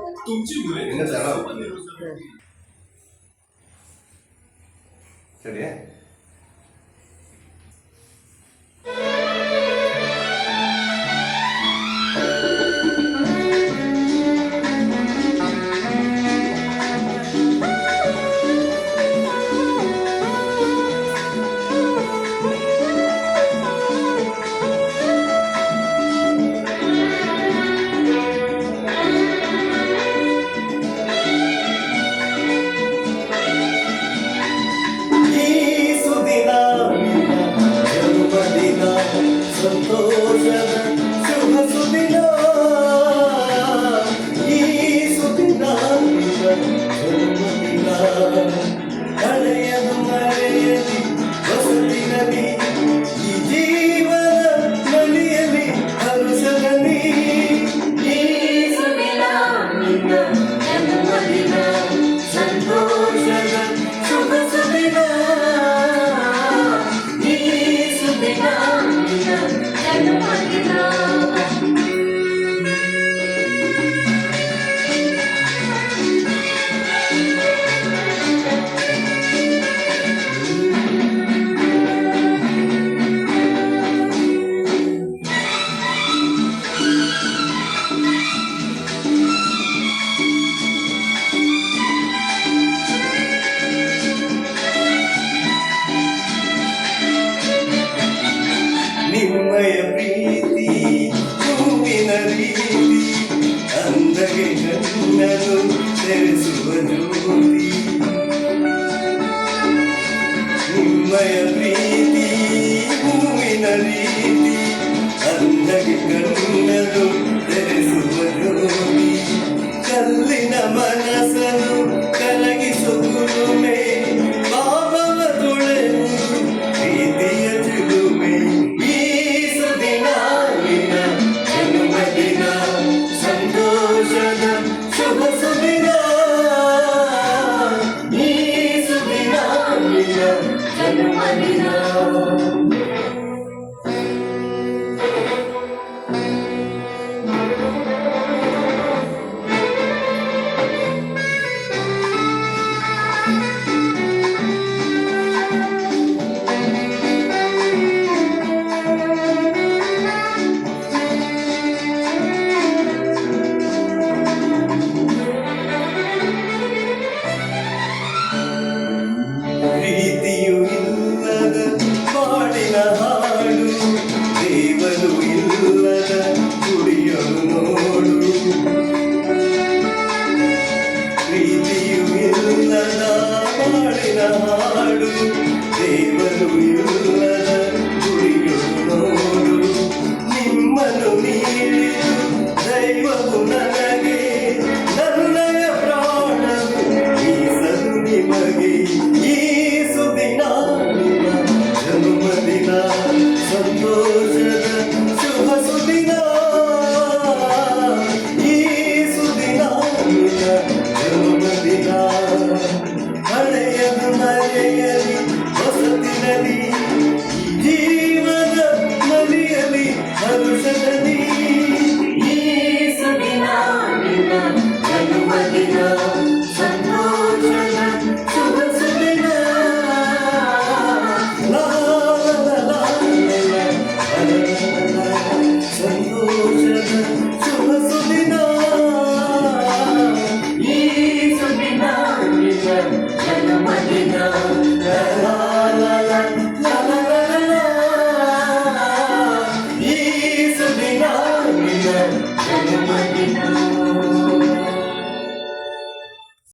ಇನ್ನೂ ಚೆನ್ನಾಗಿ ಸರಿ. ಸಂತೋಷದ ಶುಭ ಸುದಿನ, ಈ ಸುದಿನ ಜನ್ಮದಿನ, ಹಳೆಯದು ಮರೆಯಲಿ ಹೊಸದಿನಲಿ, ಈ ಜೀವನ ಮನೆಯಲ್ಲಿ ಹರುಷದಲ್ಲಿ, ಈ ಸುದಿನ ನಿನ್ನ ಜನ್ಮದಿನ, ಸಂತೋಷದ ಶುಭ ಸುದಿನ, ಈ ಸುದಿನ ನಿಮ್ಮಯ ಪ್ರೀತಿ ಹೂವಿನ ರೀತಿ, ಅಂದಗೆ ಕಣ್ಣನು ತೆರೆಸುವ ಜ್ಯೋತಿ. ನಿಮ್ಮಯ ಪ್ರೀತಿ ಹೂವಿನ ರೀತಿ, ಅಂದಗೆ ಕಣ್ಣನು ತೆರೆಸುವ ಜ್ಯೋತಿ. ಕಲ್ಲಿನ ಮನಸ್ಸನ್ನು ಕರಗಿಸುವುದುಮೆ, ಪಾಪವ ತೊಳೆಯುವುದು ಪ್ರೀತಿಯ ಚಿಲುಮೆ. ಸಂತೋಷದ ಶುಭ ಸುದಿನ, ಈ ಸುದಿನ ನಿನ್ನ ಜನ್ಮದಿನ. ಪ್ರೀತಿಯು ಇಲ್ಲದ ಬಾಳಿನ ಹಾಡು, ದೇವರು ಇಲ್ಲದ ಕುಡಿಯಲು ನೋಡು. ಪ್ರೀತಿಯು ಇಲ್ಲದ ಬಾಳಿನ ಹಾಡು, ದೇವರು ಇಲ್ಲದ ಕುಡಿಯಲು ನೋಡು. ನಿಮ್ಮನ್ನು ನೀಡಿದು ದೈವವು ನನಗೆ, ನನ್ನಯ ಪ್ರಾಣವು ಮೀಸಲು ನಿಮಗೆ. ಈ ಸುದಿನ ನಿನ್ನ ಜನ್ಮದಿನ, ಸಂತೋಷದ ಶುಭ ಸುದಿನ, ಈ ಸುದಿನ ನಿನ್ನ ಜನ್ಮದಿನ. ಹಳೆಯದು ಮರೆಯಲಿ ಹೊಸದಿನಲಿ, ಜೀವನ ಮನೆಯಲ್ಲಿ ಹರುಷದಲ್ಲಿ, ಈ ಸುದಿನ ನಿನ್ನ ಜನ್ಮದಿನ, ಸಂತೋಷದ ಶುಭ ಸುದಿನ. ಸಂತೋಷದ ಶುಭ ಸುದಿನ, ಈ ಸುದಿನ ನಿನ್ನ ಜನ್ಮದಿನ. ಈ ಸುದಿನ ನಿನ್ನ ಜನ್ಮದಿನ.